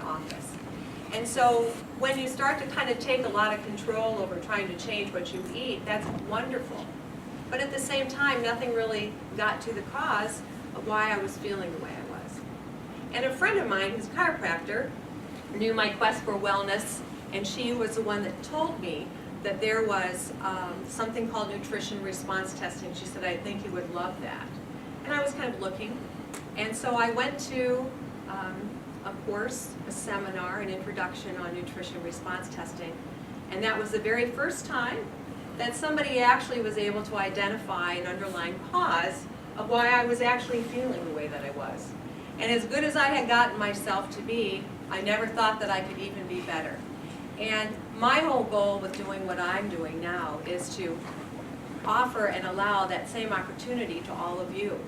office. And so when you start to kind of take a lot of control over trying to change what you eat, that's wonderful. But at the same time, nothing really got to the cause of why I was feeling the way I was. And a friend of mine, who's a chiropractor, knew my quest for wellness, and she was the one that told me that there was something called nutrition response testing. She said, I think you would love that. And I was kind of looking. And so I went to a course, a seminar, an introduction on nutrition response testing. And that was the very first time that somebody actually was able to identify an underlying cause of why I was actually feeling the way that I was. And as good as I had gotten myself to be, I never thought that I could even be better. And my whole goal with doing what I'm doing now is to offer and allow that same opportunity to all of you.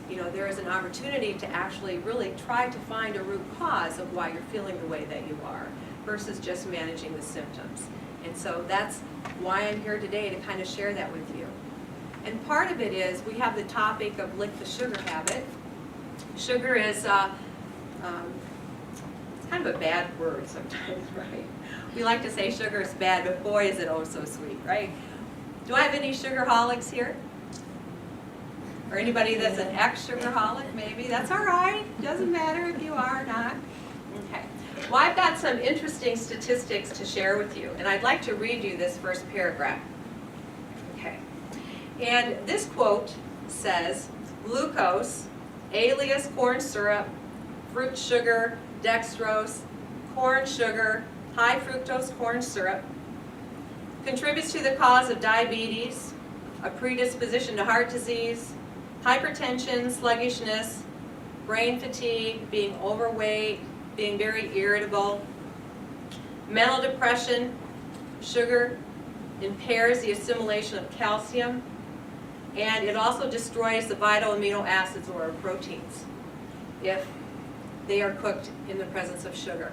You know, there is an opportunity to actually really try to find a root cause of why you're feeling the way that you are versus just managing the symptoms. And so that's why I'm here today, to kind of share that with you. And part of it is we have the topic of lick the sugar habit. Sugar is kind of a bad word sometimes, right? We like to say sugar is bad, but boy is it oh so sweet, right? Do I have any sugarholics here? Or anybody that's an ex-sugarholic, maybe? That's all right. Doesn't matter if you are or not. Okay. Well, I've got some interesting statistics to share with you, and I'd like to read you this first paragraph. Okay. And this quote says, glucose, alias corn syrup, fruit sugar, dextrose, corn sugar, high fructose corn syrup, contributes to the cause of diabetes, a predisposition to heart disease, hypertension, sluggishness, brain fatigue, being overweight, being very irritable, mental depression. Sugar impairs the assimilation of calcium, and it also destroys the vital amino acids or proteins if they are cooked in the presence of sugar.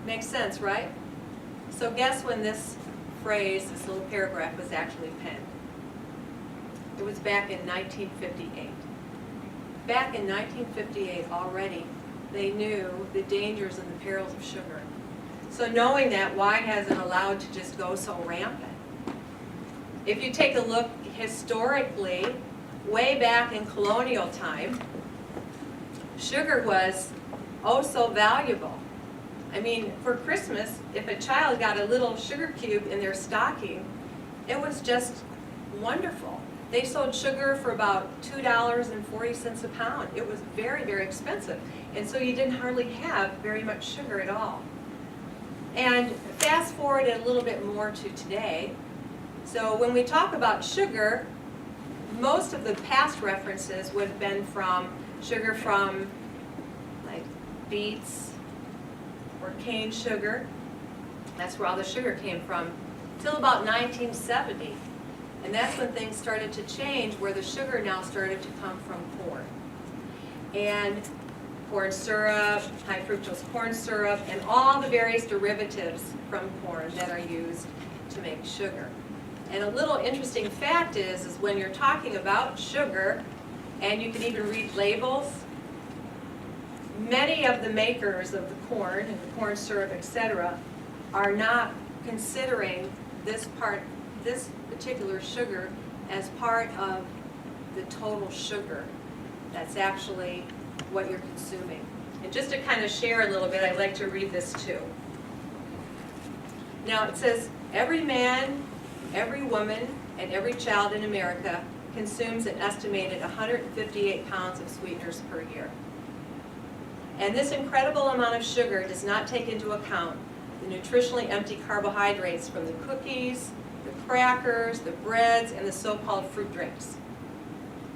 Makes sense, right? So guess when this phrase, this little paragraph, was actually penned? It was back in 1958. Back in 1958 already, they knew the dangers and the perils of sugar. So knowing that, why has it allowed to just go so rampant? If you take a look historically, way back in colonial time, sugar was oh so valuable. I mean, for Christmas, if a child got a little sugar cube in their stocking, it was just wonderful. They sold sugar for about $2.40 a pound. It was very, very expensive. And so you didn't hardly have very much sugar at all. And fast forward a little bit more to today. So when we talk about sugar, most of the past references would have been from sugar from like beets or cane sugar. That's where all the sugar came from, till about 1970. And that's when things started to change, where the sugar now started to come from corn. And corn syrup, high fructose corn syrup, and all the various derivatives from corn that are used to make sugar. And a little interesting fact is when you're talking about sugar, and you can even read labels, many of the makers of the corn and the corn syrup, etc., are not considering this particular sugar as part of the total sugar. That's actually what you're consuming. And just to kind of share a little bit, I'd like to read this too. Now it says, every man, every woman, and every child in America consumes an estimated 158 pounds of sweeteners per year. And this incredible amount of sugar does not take into account the nutritionally empty carbohydrates from the cookies, the crackers, the breads, and the so-called fruit drinks.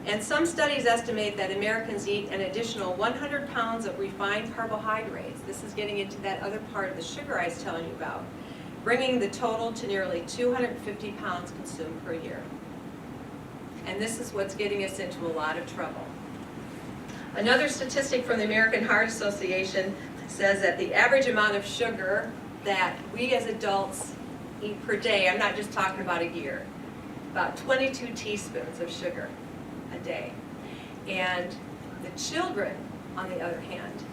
And some studies estimate that Americans eat an additional 100 pounds of refined carbohydrates. This is getting into that other part of the sugar I was telling you about, bringing the total to nearly 250 pounds consumed per year. And this is what's getting us into a lot of trouble. Another statistic from the American Heart Association says that the average amount of sugar that we as adults eat per day, I'm not just talking about a year, about 22 teaspoons of sugar a day. And the children, on the other hand,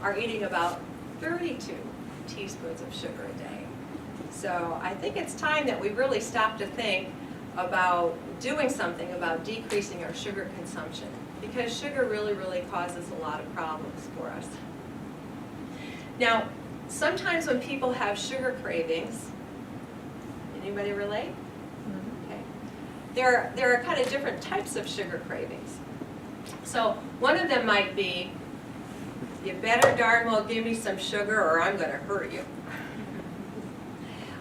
are eating about 32 teaspoons of sugar a day. So I think it's time that we really stop to think about doing something about decreasing our sugar consumption, because sugar really, really causes a lot of problems for us. Now, sometimes when people have sugar cravings, anybody relate? Okay. There are kind of different types of sugar cravings. So one of them might be, you better darn well give me some sugar or I'm going to hurt you.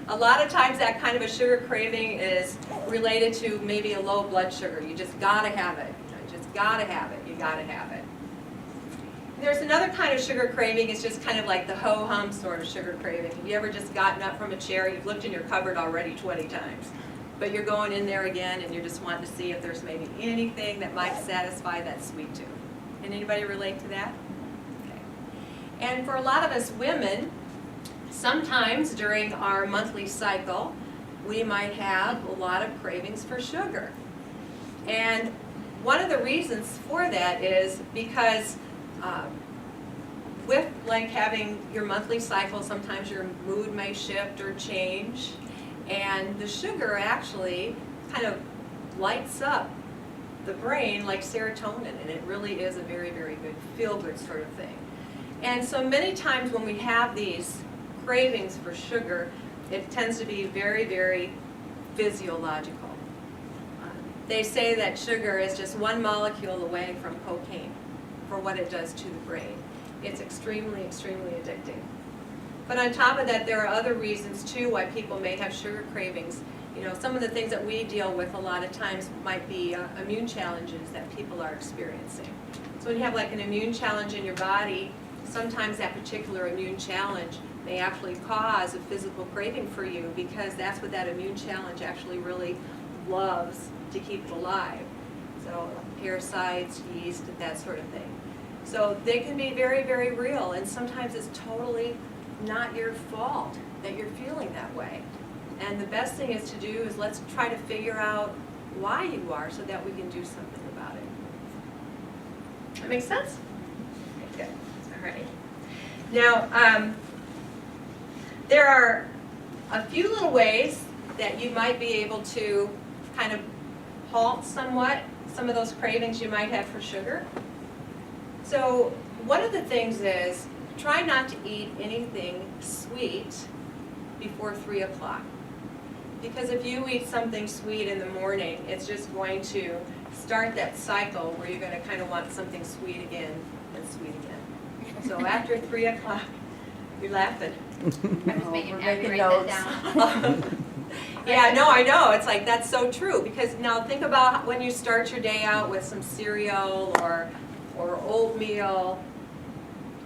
A lot of times that kind of a sugar craving is related to maybe a low blood sugar. You just got to have it. You just got to have it. You got to have it. There's another kind of sugar craving. It's just kind of like the ho-hum sort of sugar craving. Have you ever just gotten up from a chair, you've looked in your cupboard already 20 times, but you're going in there again and you're just wanting to see if there's maybe anything that might satisfy that sweet tooth. Can anybody relate to that? Okay. And for a lot of us women, sometimes during our monthly cycle, we might have a lot of cravings for sugar. And one of the reasons for that is because with like having your monthly cycle, sometimes your mood may shift or change, and the sugar actually kind of lights up the brain like serotonin, and it really is a very, very good feel-good sort of thing. And so many times when we have these cravings for sugar, it tends to be very, very physiological. They say that sugar is just one molecule away from cocaine for what it does to the brain. It's extremely, extremely addicting. But on top of that, there are other reasons too why people may have sugar cravings. You know, some of the things that we deal with a lot of times might be immune challenges that people are experiencing. So when you have like an immune challenge in your body, sometimes that particular immune challenge may actually cause a physical craving for you, because that's what that immune challenge actually really loves to keep it alive. So parasites, yeast, that sort of thing. So they can be very, very real, and sometimes it's totally not your fault that you're feeling that way. And the best thing is to do is let's try to figure out why you are so that we can do something about it. That makes sense? Okay, good. All right. Now, there are a few little ways that you might be able to kind of halt somewhat some of those cravings you might have for sugar. So one of the things is try not to eat anything sweet before 3 o'clock. Because if you eat something sweet in the morning, it's just going to start that cycle where you're going to kind of want something sweet again and sweet again. So after 3 o'clock, you're laughing. I'm just making Abby write that down. Yeah, no, I know. It's like, that's so true. Because now think about when you start your day out with some cereal or oatmeal.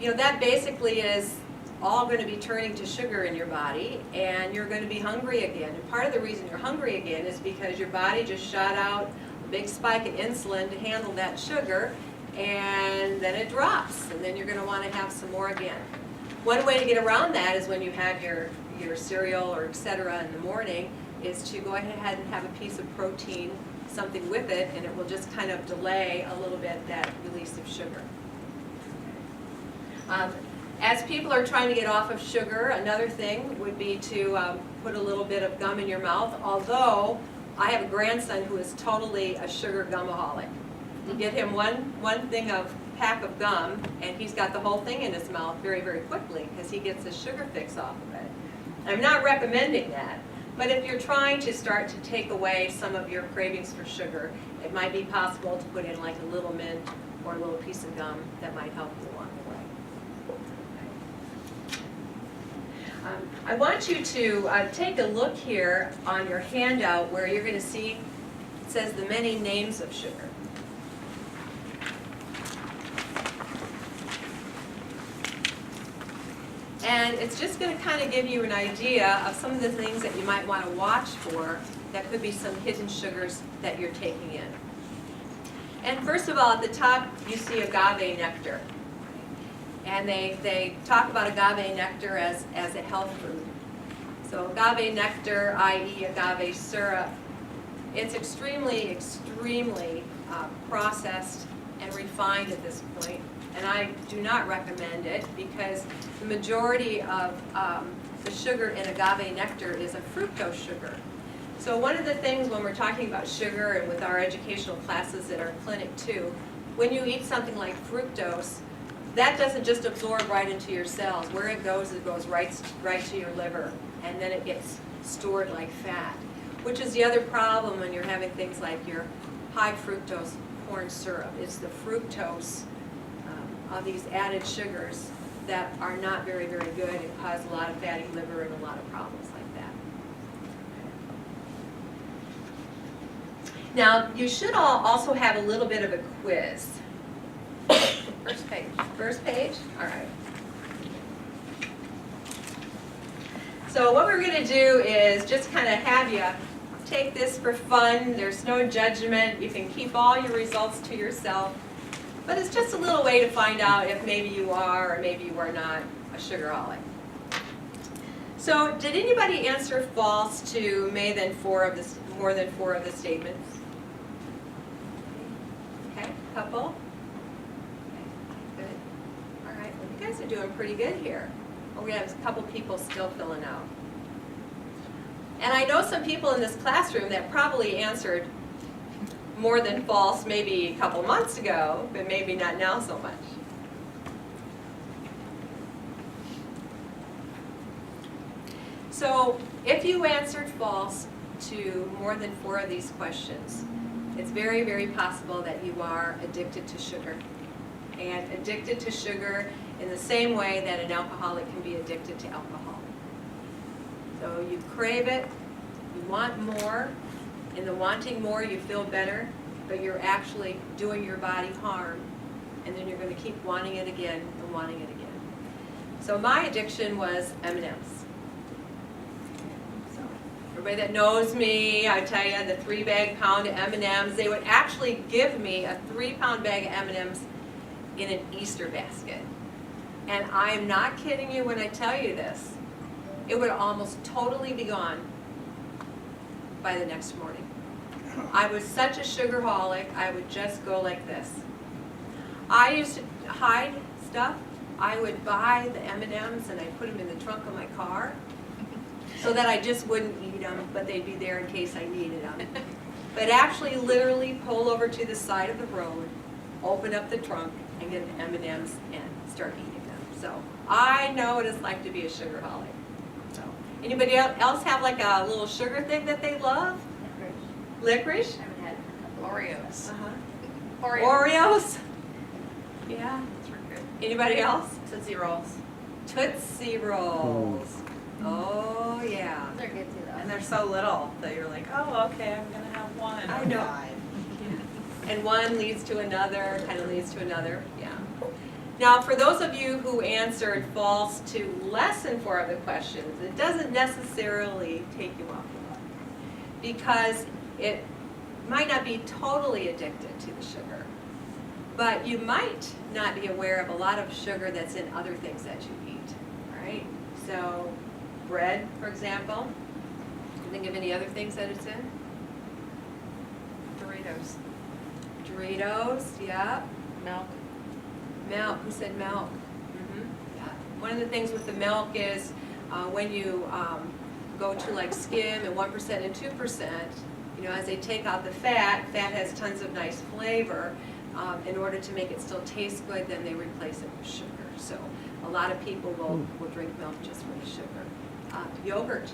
You know, that basically is all going to be turning to sugar in your body, and you're going to be hungry again. And part of the reason you're hungry again is because your body just shot out a big spike of insulin to handle that sugar, and then it drops, and then you're going to want to have some more again. One way to get around that is when you have your cereal or etc. in the morning, is to go ahead and have a piece of protein, something with it, and it will just kind of delay a little bit that release of sugar. As people are trying to get off of sugar, another thing would be to put a little bit of gum in your mouth, although I have a grandson who is totally a sugar gumaholic. You get him one pack of gum, and he's got the whole thing in his mouth very, very quickly because he gets a sugar fix off of it. I'm not recommending that, but if you're trying to start to take away some of your cravings for sugar, it might be possible to put in like a little mint or a little piece of gum that might help you along the way. I want you to take a look here on your handout where you're going to see, it says the many names of sugar. And it's just going to kind of give you an idea of some of the things that you might want to watch for that could be some hidden sugars that you're taking in. And first of all, at the top you see agave nectar. And they talk about agave nectar as a health food. So agave nectar, i.e. agave syrup, it's extremely, extremely processed and refined at this point. And I do not recommend it because the majority of the sugar in agave nectar is a fructose sugar. So one of the things when we're talking about sugar and with our educational classes at our clinic too, when you eat something like fructose, that doesn't just absorb right into your cells. Where it goes right to your liver, and then it gets stored like fat, which is the other problem when you're having things like your high fructose corn syrup. It's the fructose of these added sugars that are not very, very good and cause a lot of fatty liver and a lot of problems like that. Now, you should all also have a little bit of a quiz. First page. First page? All right. So what we're going to do is just kind of have you take this for fun. There's no judgment. You can keep all your results to yourself. But it's just a little way to find out if maybe you are or maybe you are not a sugarholic. So did anybody answer false to more than four of the statements? Okay, couple. Okay, good. All right, well, you guys are doing pretty good here. Oh, we have a couple people still filling out. And I know some people in this classroom that probably answered more than false maybe a couple months ago, but maybe not now so much. So if you answered false to more than four of these questions, it's very, very possible that you are addicted to sugar. And addicted to sugar in the same way that an alcoholic can be addicted to alcohol. So you crave it, you want more. In the wanting more, you feel better, but you're actually doing your body harm, and then you're going to keep wanting it again and wanting it again. So my addiction was M&Ms. So everybody that knows me, I tell you, the 3-pound of M&Ms, they would actually give me a 3-pound bag of M&Ms in an Easter basket. And I am not kidding you when I tell you this. It would almost totally be gone by the next morning. I was such a sugarholic, I would just go like this. I used to hide stuff. I would buy the M&Ms and I'd put them in the trunk of my car so that I just wouldn't eat them, but they'd be there in case I needed them. But actually literally pull over to the side of the road, open up the trunk, and get the M&Ms and start eating them. So I know what it's like to be a sugarholic. So anybody else have like a little sugar thing that they love? Licorice? I haven't had Oreos. Uh-huh. Oreos. Oreos? Yeah. Those were good. Anybody else? Tootsie Rolls. Tootsie Rolls. Oh, yeah. They're good too though. And they're so little that you're like, oh, okay, I'm gonna have one. I or know. 5. And one leads to another, kind of leads to another, yeah. Now, for those of you who answered false to less than 4 of the questions, it doesn't necessarily take you off the hook, because it might not be totally addicted to the sugar, but you might not be aware of a lot of sugar that's in other things that you eat, right? So, bread, for example. Can you think of any other things that it's in? Doritos. Doritos, yeah. Milk. Milk, who said milk? Yeah. One of the things with the milk is when you go to like skim and 1% and 2%, you know, as they take out the fat, fat has tons of nice flavor. In order to make it still taste good, then they replace it with sugar. So a lot of people will drink milk just for the sugar. Yogurt.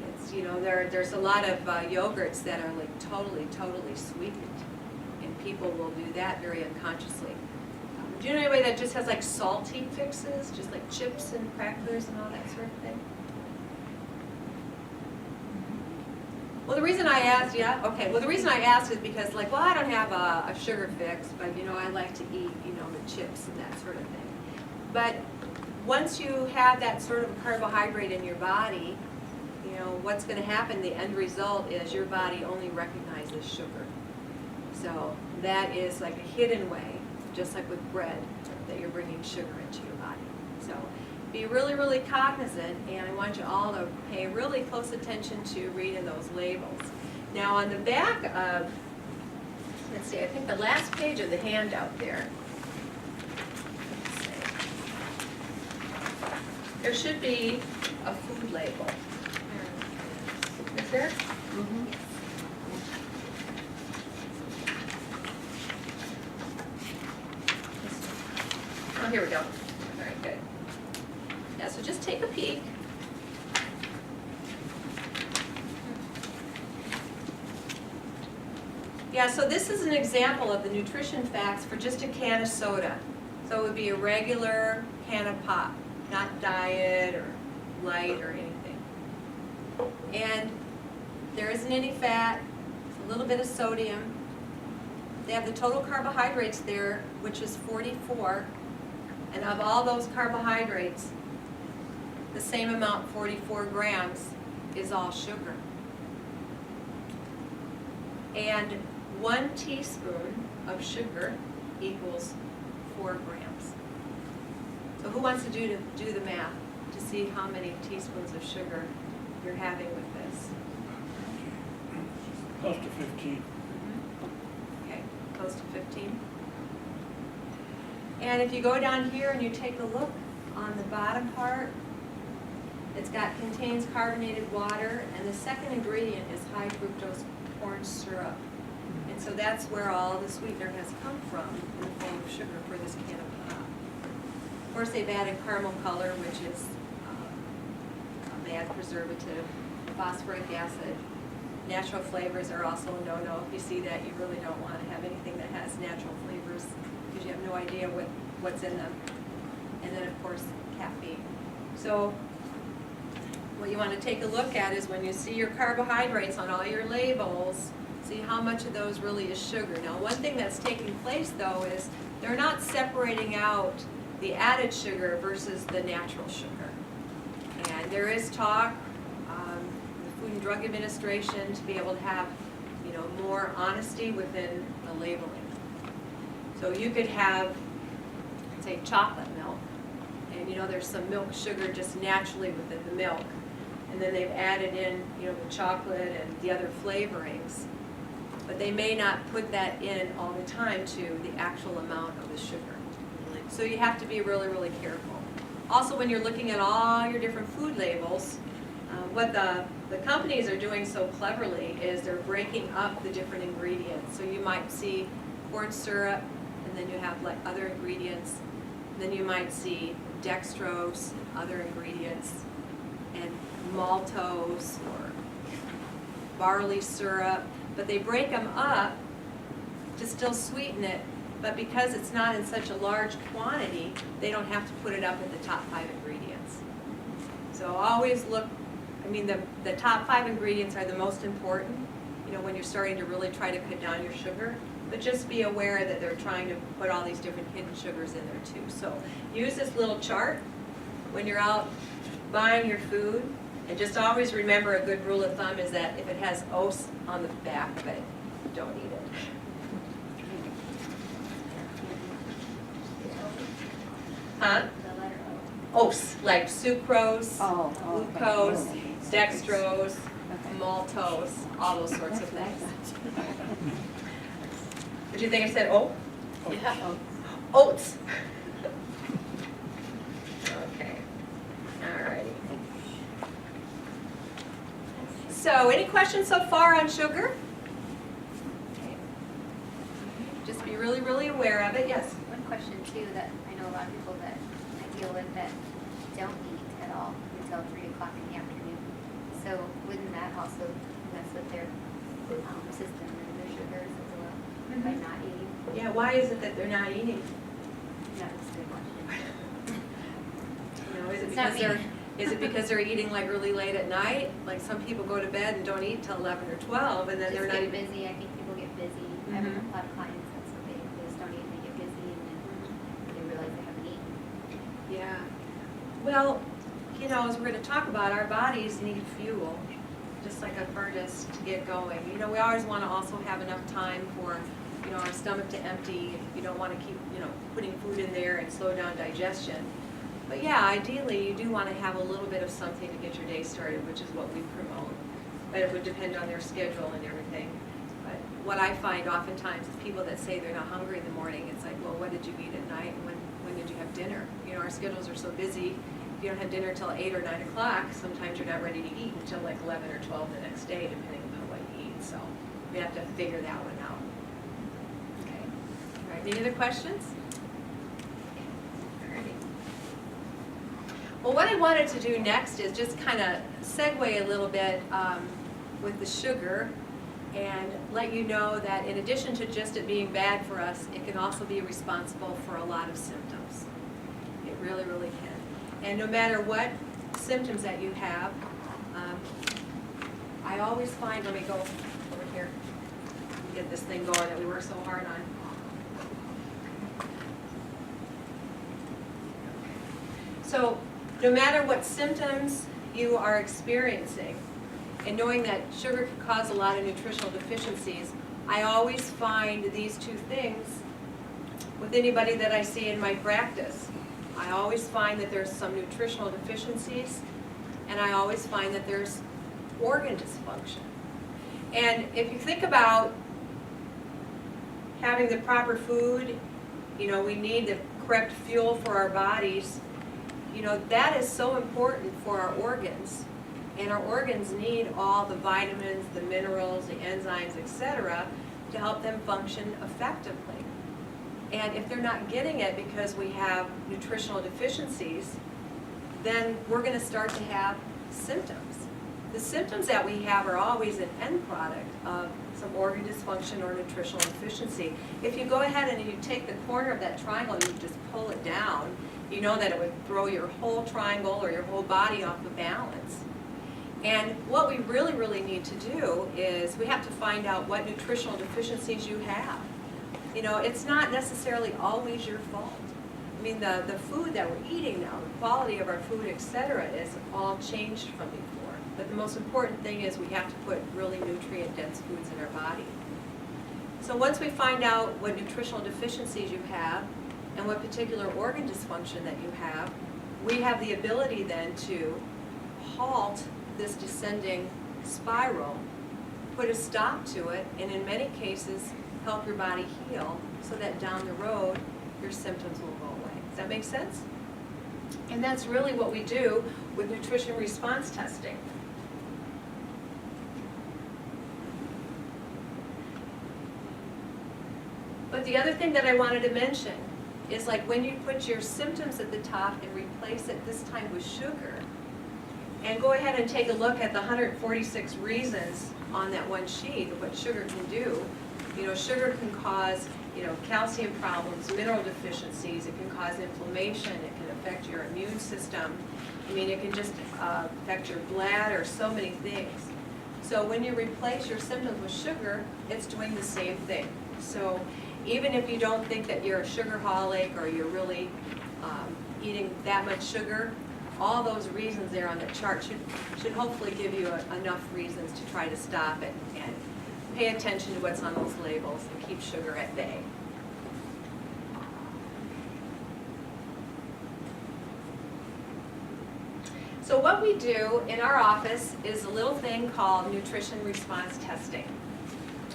It's, you know, there's a lot of yogurts that are like totally sweetened. And people will do that very unconsciously. Do you know anybody that just has like salty fixes, just like chips and crackers and all that sort of thing? Well, the reason I asked, the reason I asked is because, like, well, I don't have a sugar fix, but, you know, I like to eat, you know, the chips and that sort of thing. But once you have that sort of carbohydrate in your body, you know, what's going to happen, the end result is your body only recognizes sugar. So that is like a hidden way, just like with bread, that you're bringing sugar into your body. So be really cognizant, and I want you all to pay really close attention to reading those labels. Now on the back of let's see, I think the last page of the handout there. Let's see. There should be a food label. Is there? Oh, here we go. All right, good. Yeah, so just take a peek. Yeah, so this is an example of the nutrition facts for just a can of soda. So it would be a regular can of pop, not diet or light or anything. And there isn't any fat, a little bit of sodium. They have the total carbohydrates there, which is 44. And of all those carbohydrates, the same amount, 44 grams, is all sugar. And 1 teaspoon of sugar equals 4 grams. So who wants to do the math to see how many teaspoons of sugar you're having with this? Close to 15. Okay, close to 15. And if you go down here and you take a look on the bottom part, it's got contains carbonated water, and the second ingredient is high fructose corn syrup. And so that's where all the sweetener has come from in the form of sugar for this can of pop. Of course, they've added caramel color, which is a bad preservative, phosphoric acid. Natural flavors are also a no-no. If you see that, you really don't want to have anything that has natural flavors because you have no idea what's in them. And then, of course, caffeine. So what you want to take a look at is when you see your carbohydrates on all your labels, see how much of those really is sugar. Now, one thing that's taking place, though, is they're not separating out the added sugar versus the natural sugar. And there is talk, the Food and Drug Administration, to be able to have, more honesty within the labeling. So you could have, say, chocolate milk, and there's some milk sugar just naturally within the milk. And then they've added in, the chocolate and the other flavorings. But they may not put that in all the time to the actual amount of the sugar. So you have to be really, really careful. Also, when you're looking at all your different food labels, what the companies are doing so cleverly is they're breaking up the different ingredients. So you might see corn syrup, and then you have like other ingredients. And then you might see dextrose and other ingredients, and maltose or barley syrup. But they break them up to still sweeten it, but because it's not in such a large quantity, they don't have to put it up at the top 5 ingredients. So always look, the top 5 ingredients are the most important, when you're starting to really try to cut down your sugar, but just be aware that they're trying to put all these different hidden sugars in there too. So use this little chart when you're out buying your food. And just always remember, a good rule of thumb is that if it has os on the back of it, don't eat it. Huh? The letter O. Os, like sucrose, glucose, dextrose, maltose, all those sorts of things. Did you think I said O? Yeah. Oats. Okay, all righty. So, any questions so far on sugar? Okay. Just be really, really aware of it. Yes? One question too that I know a lot of people that I deal with that don't eat at all until 3 o'clock in the afternoon. So wouldn't that also mess with their system and their sugars as well by not eating? Yeah, why is it that they're not eating? That's a good question. Is it It's not because me. is it because they're eating like really late at night? Like some people go to bed and don't eat till 11 or 12, and then Just they're not get even. busy. I think people get busy. I have Mhm. a lot of clients that's what they just don't eat. They get busy and then they realize they haven't eaten. Yeah. Well, as we're going to talk about, our bodies need fuel, just like a furnace to get going. We always want to also have enough time for, our stomach to empty. You don't want to keep, putting food in there and slow down digestion. But yeah, ideally, you do want to have a little bit of something to get your day started, which is what we promote. But it would depend on their schedule and everything. But what I find oftentimes is people that say they're not hungry in the morning, it's like, well, what did you eat at night, and when did you have dinner? You know, our schedules are so busy, if you don't have dinner till 8 or 9 o'clock, sometimes you're not ready to eat until like 11 or 12 the next day, depending on what you eat, so we have to figure that one out. Okay, all right, any other questions? Well, what I wanted to do next is just kind of segue a little bit with the sugar and let you know that in addition to just it being bad for us, it can also be responsible for a lot of symptoms. It really, really can. And no matter what symptoms that you have, I always find, let me go over here and get this thing going that we work so hard on. So, no matter what symptoms you are experiencing, and knowing that sugar can cause a lot of nutritional deficiencies, I always find these two things with anybody that I see in my practice. I always find that there's some nutritional deficiencies, and I always find that there's organ dysfunction. And if you think about having the proper food, you know, we need the correct fuel for our bodies. You know, that is so important for our organs, and our organs need all the vitamins, the minerals, the enzymes, etc., to help them function effectively. And if they're not getting it because we have nutritional deficiencies, then we're going to start to have symptoms. The symptoms that we have are always an end product of some organ dysfunction or nutritional deficiency. If you go ahead and you take the corner of that triangle and you just pull it down, you know that it would throw your whole triangle or your whole body off of balance. And what we really, really need to do is we have to find out what nutritional deficiencies you have. You know, it's not necessarily always your fault. I mean, the food that we're eating now, the quality of our food, etc., is all changed from before. But the most important thing is we have to put really nutrient-dense foods in our body. So once we find out what nutritional deficiencies you have, and what particular organ dysfunction that you have, we have the ability then to halt this descending spiral, put a stop to it, and in many cases help your body heal so that down the road your symptoms will go away. Does that make sense? And that's really what we do with nutrition response testing. But the other thing that I wanted to mention is like when you put your symptoms at the top and replace it this time with sugar, and go ahead and take a look at the 146 reasons on that one sheet of what sugar can do. You know, sugar can cause, you know, calcium problems, mineral deficiencies, it can cause inflammation, it can affect your immune system. I mean, it can just affect your bladder, so many things. So when you replace your symptoms with sugar, it's doing the same thing. So even if you don't think that you're a sugarholic or you're really eating that much sugar, all those reasons there on the chart should hopefully give you enough reasons to try to stop it and pay attention to what's on those labels and keep sugar at bay. So what we do in our office is a little thing called nutrition response testing.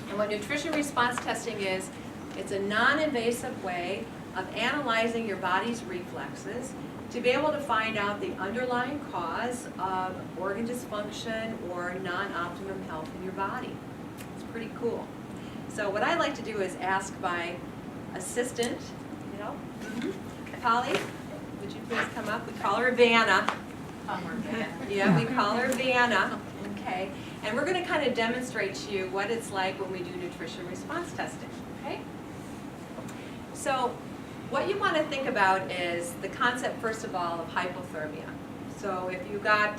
And what nutrition response testing is, it's a non-invasive way of analyzing your body's reflexes to be able to find out the underlying cause of organ dysfunction or non-optimum health in your body. It's pretty cool. So what I like to do is ask my assistant, you know, Polly, would you please come up? We call her Vanna. Yeah, we call her Vanna. Okay, and we're going to kind of demonstrate to you what it's like when we do nutrition response testing. Okay. So what you want to think about is the concept, first of all, of hypothermia. So if you got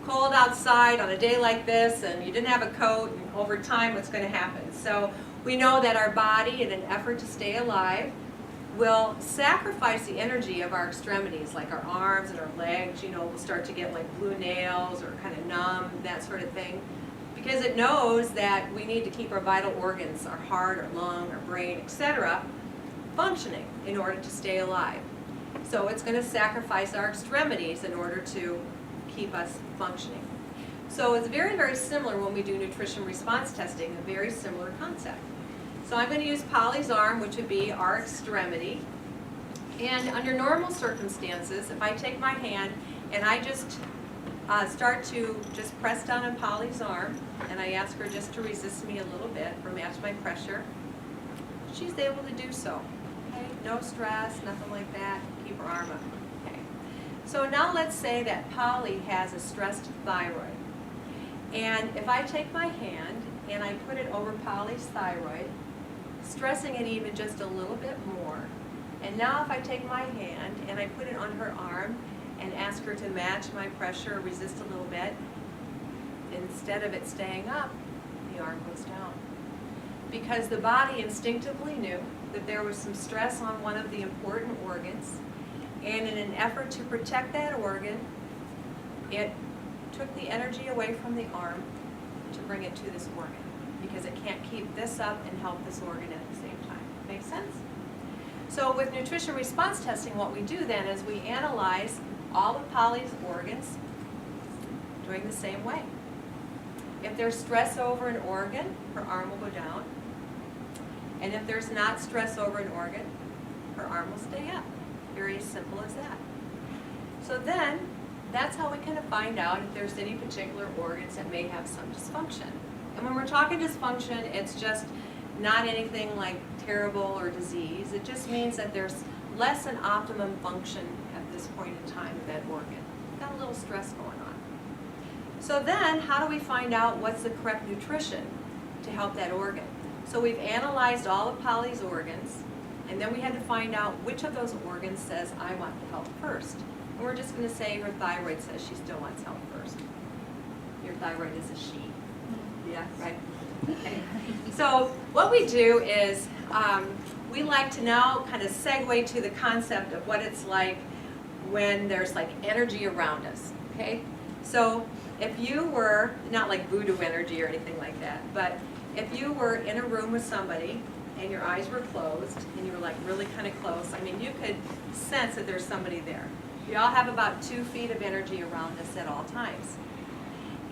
cold outside on a day like this and you didn't have a coat, and over time what's going to happen? So we know that our body, in an effort to stay alive, will sacrifice the energy of our extremities, like our arms and our legs. You know, will start to get like blue nails or kind of numb, that sort of thing, because it knows that we need to keep our vital organs, our heart, our lung, our brain, etc., functioning in order to stay alive. So it's going to sacrifice our extremities in order to keep us functioning. So So it's very, very similar when we do nutrition response testing, a very similar concept. So I'm going to use Polly's arm, which would be our extremity. And under normal circumstances, if I take my hand and I just start to just press down on Polly's arm, and I ask her just to resist me a little bit or match my pressure, she's able to do so. Okay? No stress, nothing like that. Keep her arm up. Okay. So now let's say that Polly has a stressed thyroid. And if I take my hand and I put it over Polly's thyroid, stressing it even just a little bit more, and now if I take my hand and I put it on her arm and ask her to match my pressure or resist a little bit, instead of it staying up, the arm goes down. Because the body instinctively knew that there was some stress on one of the important organs, and in an effort to protect that organ, it took the energy away from the arm to bring it to this organ, because it can't keep this up and help this organ at the same time. Make sense? So with nutrition response testing, what we do then is we analyze all of Polly's organs doing the same way. If there's stress over an organ, her arm will go down. And if there's not stress over an organ, her arm will stay up. Very simple as that. So then, that's how we kind of find out if there's any particular organs that may have some dysfunction. And when we're talking dysfunction, it's just not anything like terrible or disease. It just means that there's less than optimum function at this point in time of that organ. Got a little stress going on. So then, how do we find out what's the correct nutrition to help that organ? So we've analyzed all of Polly's organs, and then we had to find out which of those organs says, I want the help first. And we're just going to say her thyroid says she still wants help first. Your thyroid is a she. Yeah, right? Okay. So what we do is we like to now kind of segue to the concept of what it's like when there's like energy around us, okay? So if you were, not like voodoo energy or anything like that, but if you were in a room with somebody and your eyes were closed and you were like really kind of close, I mean, you could sense that there's somebody there. We all have about 2 feet of energy around us at all times.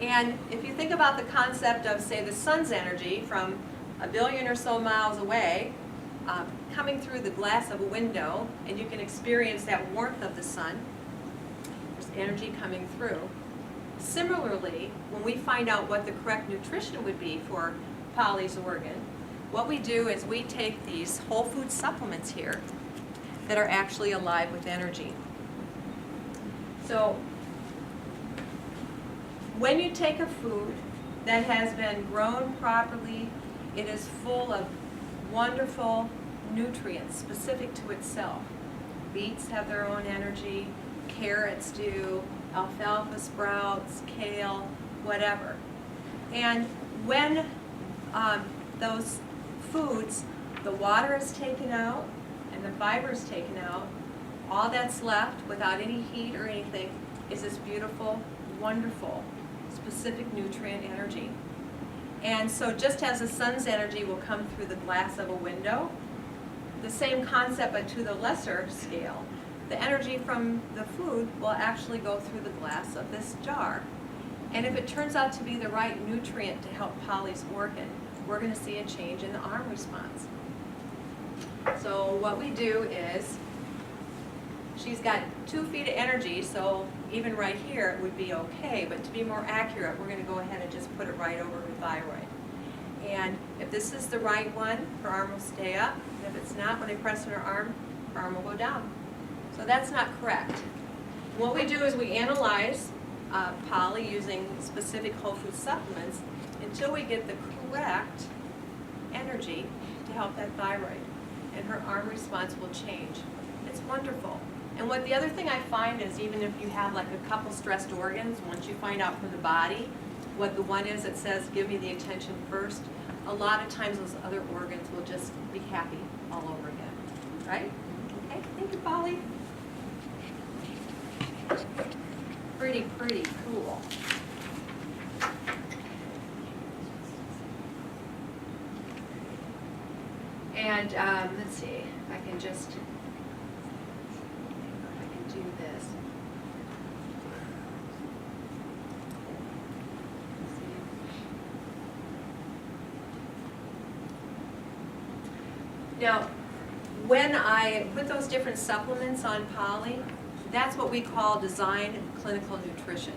And if you think about the concept of, say, the sun's energy from a billion or so miles away, coming through the glass of a window, and you can experience that warmth of the sun, there's energy coming through. Similarly, when we find out what the correct nutrition would be for Polly's organ, what we do is we take these whole food supplements here that are actually alive with energy. So when you take a food that has been grown properly, it is full of wonderful nutrients specific to itself. Beets have their own energy, carrots do, alfalfa sprouts, kale, whatever. And when those foods, the water is taken out and the fiber is taken out, all that's left without any heat or anything is this beautiful, wonderful, specific nutrient energy. And so just as the sun's energy will come through the glass of a window, the same concept but to the lesser scale, the energy from the food will actually go through the glass of this jar. And if it turns out to be the right nutrient to help Polly's organ, we're going to see a change in the arm response. So what we do is, she's got 2 feet of energy, so even right here it would be okay, but to be more accurate, we're going to go ahead and just put it right over her thyroid. And if this is the right one, her arm will stay up, and if it's not, when I press on her arm will go down. So that's not correct. What we do is we analyze Polly using specific whole food supplements until we get the correct energy to help that thyroid, and her arm response will change. It's wonderful. And what the other thing I find is, even if you have like a couple stressed organs, once you find out from the body what the one is that says give me the attention first, a lot of times those other organs will just be happy all over again. Right? Okay, thank you, Polly. Pretty cool. And let's see, if I can just, do this. Now, when I put those different supplements on Polly, that's what we call design clinical nutrition.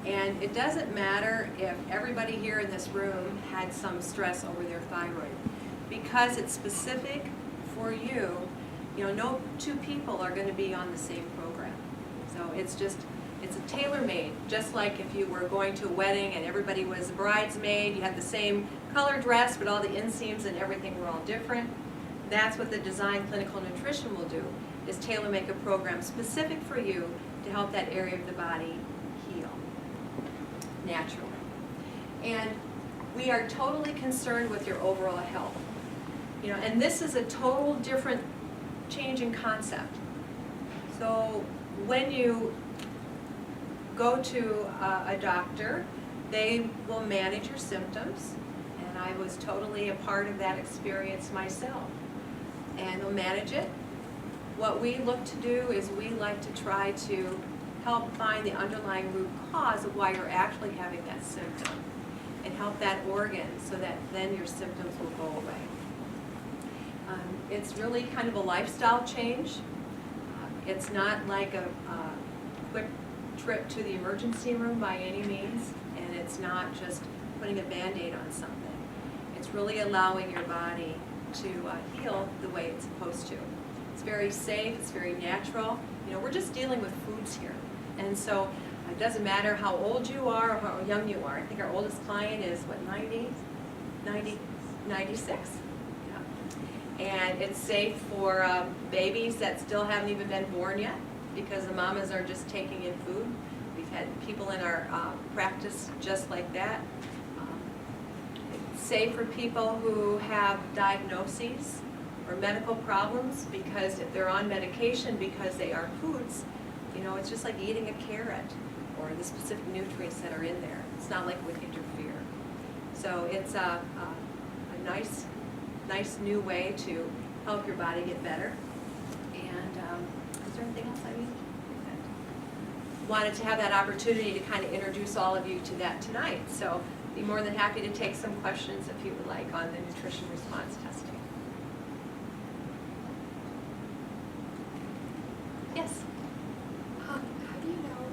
And it doesn't matter if everybody here in this room had some stress over their thyroid. Because it's specific for you, no two people are going to be on the same program. So it's a tailor-made, just like if you were going to a wedding and everybody was a bridesmaid, you had the same color dress, but all the inseams and everything were all different. That's what the design clinical nutrition will do, is tailor-make a program specific for you to help that area of the body heal naturally. And we are totally concerned with your overall health. And this is a total different change in concept. So when you go to a doctor, they will manage your symptoms, and I was totally a part of that experience myself. And they'll manage it. What we look to do is we like to try to help find the underlying root cause of why you're actually having that symptom and help that organ so that then your symptoms will go away. It's really kind of a lifestyle change. It's not like a quick trip to the emergency room by any means, and it's not just putting a Band-Aid on something. It's really allowing your body to heal the way it's supposed to. It's very safe, it's very natural. We're just dealing with foods here. And so it doesn't matter how old you are or how young you are. I think our oldest client is, 96? And it's safe for babies that still haven't even been born yet, because the mamas are just taking in food. We've had people in our practice just like that. It's safe for people who have diagnoses or medical problems, because if they're on medication because they are foods, it's just like eating a carrot or the specific nutrients that are in there. It's not like it would interfere. So it's a nice new way to help your body get better. And is there anything else I need? Wanted to have that opportunity to kind of introduce all of you to that tonight. So be more than happy to take some questions if you would like on the nutrition response testing. Yes? How do you know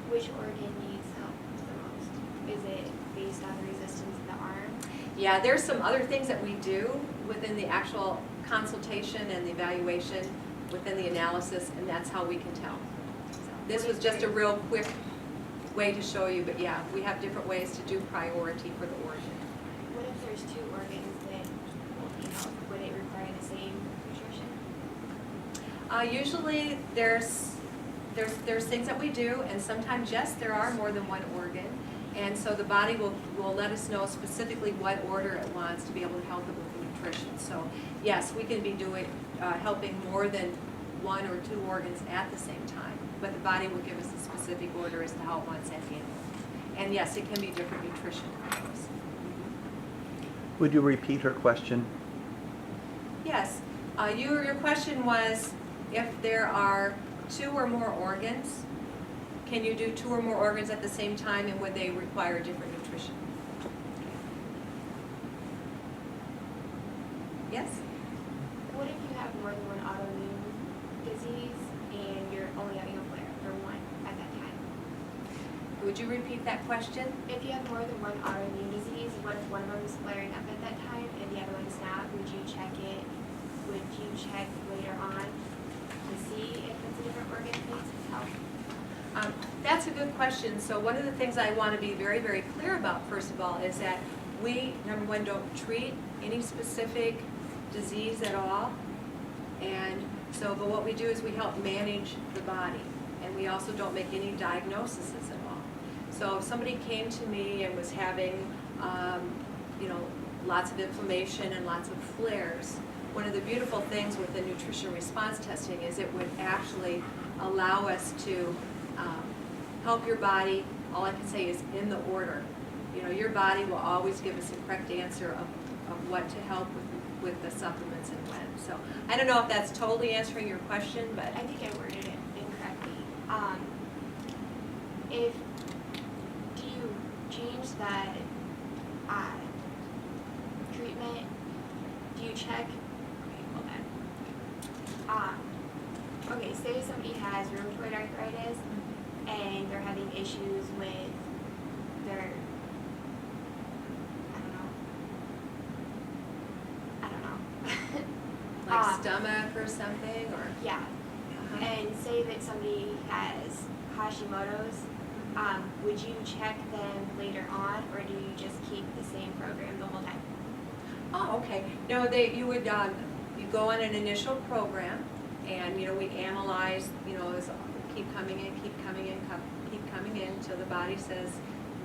which organ needs help the most? Is it based on the resistance in the arm? Yeah, there's some other things that we do within the actual consultation and the evaluation within the analysis, and that's how we can tell. So this was just a real quick way to show you, but yeah, we have different ways to do priority for the organ. What if there's two organs that would it require the same nutrition? Usually there's things that we do, and sometimes, yes, there are more than one organ. And so the body will let us know specifically what order it wants to be able to help it with the nutrition. So yes, we can be doing helping more than one or two organs at the same time, but the body will give us a specific order as to how it wants that handled. And yes, it can be different nutrition combos. Would you repeat her question? Yes, your question was if there are two or more organs, can you do two or more organs at the same time, and would they require different nutrition? Yes? What if you have more than one autoimmune disease and you're only having a flare for one at that time? Would you repeat that question? If you have more than one autoimmune disease, what if one of them is flaring up at that time and the other one's not? Would you check it? Would you check later on to see if it's a different organ that needs help? That's a good question. So one of the things I want to be very, very clear about, first of all, is that we, number one, don't treat any specific disease at all. And so, but what we do is we help manage the body. And we also don't make any diagnoses at all. So if somebody came to me and was having, lots of inflammation and lots of flares, one of the beautiful things with the nutrition response testing is it would actually allow us to help your body. All I can say is in the order. Your body will always give us the correct answer of what to help with the supplements and when. So I don't know if that's totally answering your question, but I think I worded it incorrectly. Do you change that treatment? Do you check Okay, say somebody has rheumatoid arthritis and they're having issues with their, I don't know. Like stomach or something, or? Yeah, and say that somebody has Hashimoto's, would you check them later on, or do you just keep the same program the whole time? Oh, okay. No, you would, you go on an initial program, and, we analyze, as keep coming in, keep coming in, until the body says,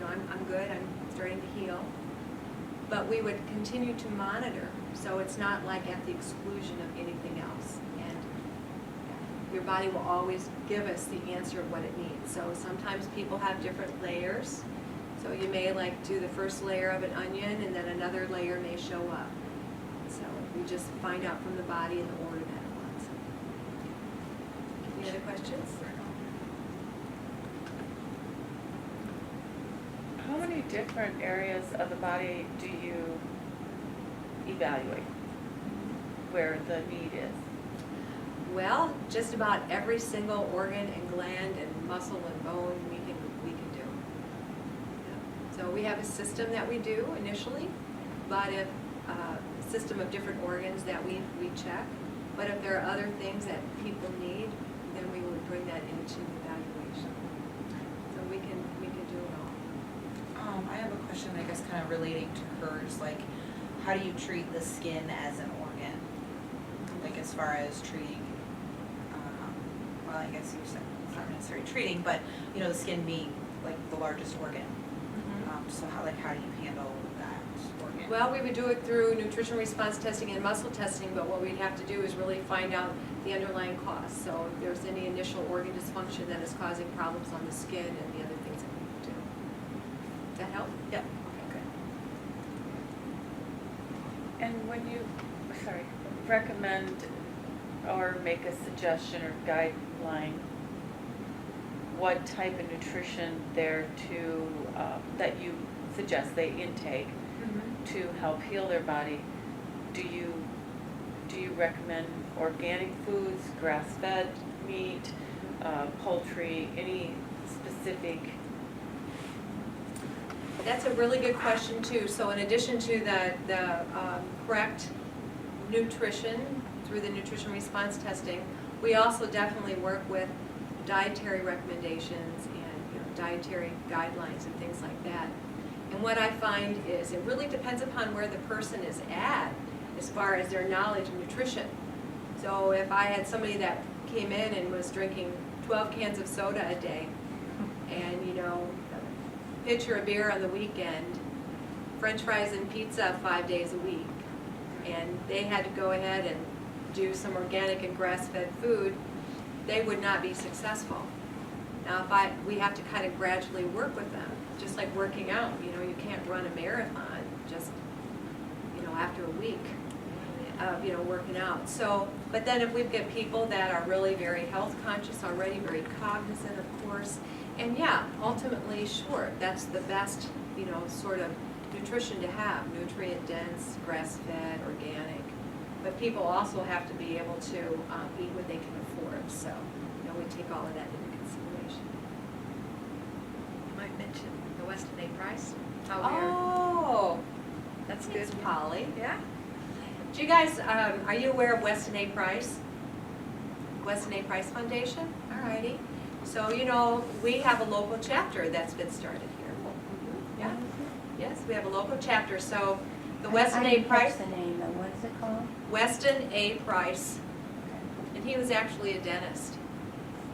I'm good, I'm starting to heal. But we would continue to monitor, so it's not like at the exclusion of anything else. And your body will always give us the answer of what it needs. So sometimes people have different layers. So you may do the first layer of an onion, and then another layer may show up. So we just find out from the body in the order that it wants. Any other questions? How many different areas of the body do you evaluate where the need is? Well, just about every single organ and gland and muscle and bone we can do. Yeah. So we have a system that we do initially, but if a system of different organs that we check. But if there are other things that people need, then we would bring that into evaluation. So we can do it all. I have a question, I guess, kind of relating to hers. Like, how do you treat the skin as an organ? Like, as far as treating, well, I guess you said it's not necessarily treating, but the skin being like the largest organ. So how do you handle that organ? Well, we would do it through nutrition response testing and muscle testing, but what we'd have to do is really find out the underlying cause. So if there's any initial organ dysfunction that is causing problems on the skin and the other things that we would do. Does that help? Yep. Okay, good. And when you, recommend or make a suggestion or guideline, what type of nutrition that you suggest they intake to help heal their body, do you recommend organic foods, grass-fed meat, poultry, any specific? That's a really good question too. So in addition to the correct nutrition through the nutrition response testing, we also definitely work with dietary recommendations and dietary guidelines and things like that. And what I find is it really depends upon where the person is at as far as their knowledge of nutrition. So if I had somebody that came in and was drinking 12 cans of soda a day and a pitcher of beer on the weekend, French fries and pizza 5 days a week, and they had to go ahead and do some organic and grass-fed food, they would not be successful. Now, we have to kind of gradually work with them, just like working out. You can't run a marathon just, after a week of, working out. So, but then if we've got people that are really very health conscious already, very cognizant, of course, and yeah, ultimately, sure, that's the best, sort of nutrition to have, nutrient dense, grass-fed, organic. But people also have to be able to eat what they can afford. So, we take all of that into consideration. You might mention the Weston A. Price. Oh, that's good. It's Polly. Yeah. Do you guys, are you aware of Weston A. Price? Weston A. Price Foundation? Alrighty. So, we have a local chapter that's been started here. Yeah. Yes, we have a local chapter. So, the Weston A. Price. What's the name? What is it called? Weston A. Price. And he was actually a dentist.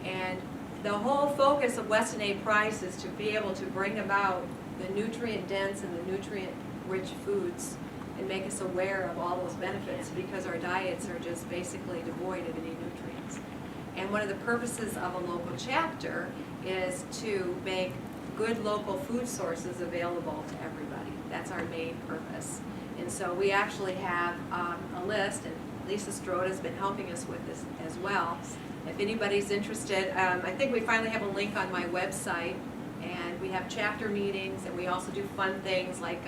And the whole focus of Weston A. Price is to be able to bring about the nutrient dense and the nutrient rich foods and make us aware of all those benefits, because our diets are just basically devoid of any nutrients. And one of the purposes of a local chapter is to make good local food sources available to everybody. That's our main purpose. And so we actually have a list, and Lisa Stroda has been helping us with this as well. If anybody's interested, I think we finally have a link on my website, and we have chapter meetings, and we also do fun things like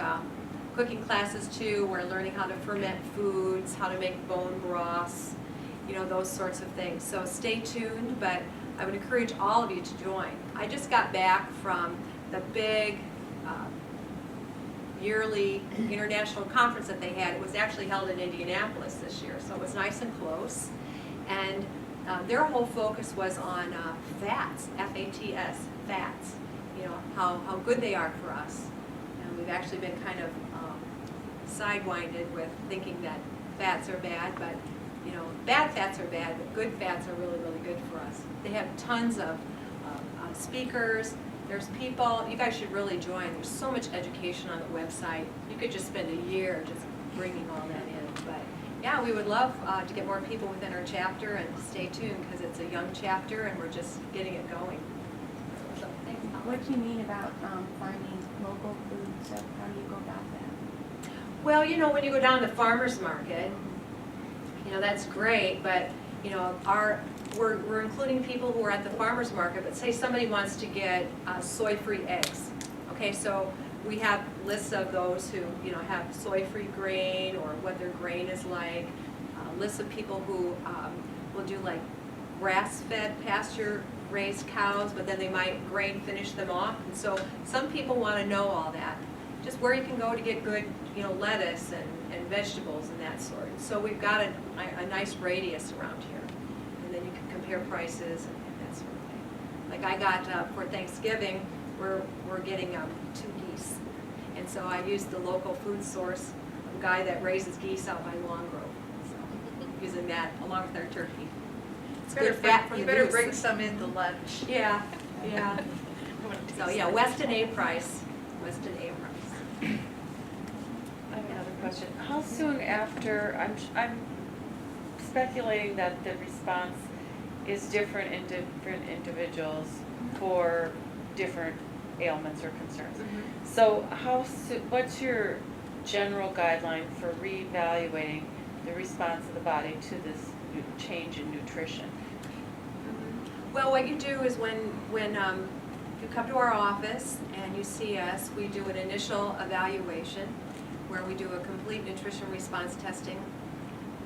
cooking classes too. We're learning how to ferment foods, how to make bone broths, those sorts of things. So stay tuned, but I would encourage all of you to join. I just got back from the big yearly international conference that they had. It was actually held in Indianapolis this year, so it was nice and close. And their whole focus was on fats, F-A-T-S, fats, how good they are for us. And we've actually been kind of sidewinded with thinking that fats are bad, but bad fats are bad, but good fats are really, really good for us. They have tons of speakers. There's people, you guys should really join. There's so much education on the website. You could just spend a year just bringing all that in. But yeah, we would love to get more people within our chapter, and stay tuned because it's a young chapter and we're just getting it going. So, thanks, Holly. What do you mean about finding local food? So how do you go about that? Well, when you go down to the farmer's market, that's great, but, we're including people who are at the farmer's market, but say somebody wants to get soy-free eggs. Okay, so we have lists of those who, have soy-free grain or what their grain is like, lists of people who will do like grass-fed, pasture-raised cows, but then they might grain finish them off. And so some people want to know all that. Just where you can go to get good, lettuce and vegetables and that sort. So we've got a nice radius around here. And then you can compare prices and that sort of thing. Like I got, for Thanksgiving, we're getting 2 geese. And so I used the local food source, a guy that raises geese out by Long Grove. So using that along with our turkey. It's good fat for the You better goose. bring some in to lunch. Yeah, yeah. So yeah, Weston A. Price. Weston A. Price. I have another question. How soon after, I'm speculating that the response is different in different individuals for different ailments or concerns. So what's your general guideline for reevaluating the response of the body to this change in nutrition? Well, what you do is when you come to our office and you see us, we do an initial evaluation where we do a complete nutrition response testing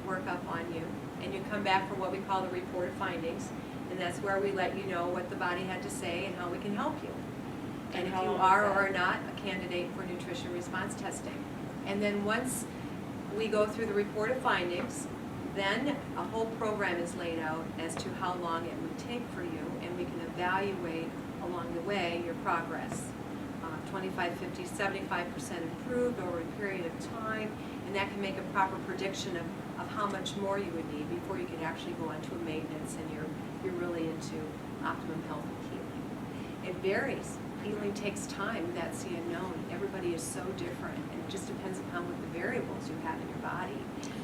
workup on you. And you come back for what we call the report of findings. And that's where we let you know what the body had to say and how we can help you. And if how you long are is or that? are not a candidate for nutrition response testing. And then once we go through the report of findings, then a whole program is laid out as to how long it would take for you, and we can evaluate along the way your progress. 25, 50, 75% improved over a period of time, and that can make a proper prediction of how much more you would need before you could actually go into a maintenance and you're really into optimum health and healing. It varies. Healing takes time. That's the unknown. Everybody is so different, and it just depends upon what the variables you have in your body.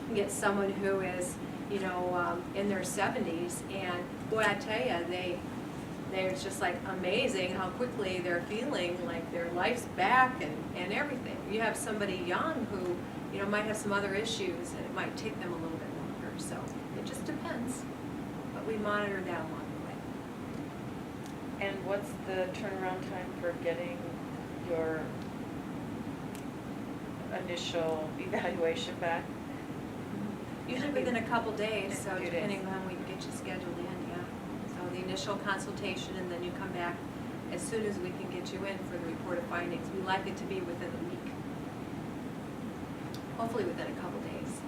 You get someone who is, in their 70s, and boy, I tell you, they're just like amazing how quickly they're feeling like their life's back and everything. You have somebody young who, might have some other issues, and it might take them a little bit longer. So it just depends. But we monitor that along the way. And what's the turnaround time for getting your initial evaluation back? Usually within a couple days, so A few depending days. on when we can get you scheduled in, yeah. So the initial consultation, and then you come back as soon as we can get you in for the report of findings. We like it to be within a week. Hopefully within a couple days.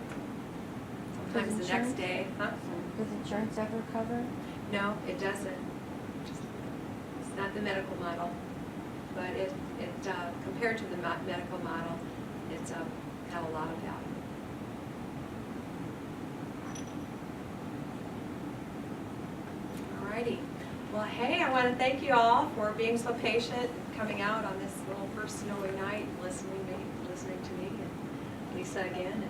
Sometimes the next day, huh? Does insurance ever cover? No, it doesn't. It's not the medical model, but it compared to the medical model, it's got a lot of value. Alrighty. Well, hey, I want to thank you all for being so patient and coming out on this little first snowy night, listening to me, and Lisa again,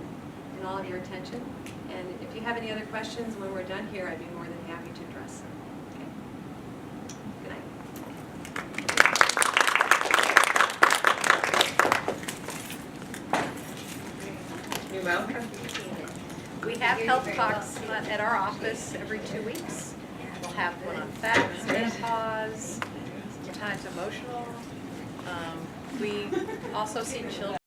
and all of your attention. And if you have any other questions when we're done here, I'd be more than happy to address them. Okay. Good night. You're welcome. We have health talks at our office every 2 weeks. We'll have one on facts, menopause, sometimes emotional. We also see children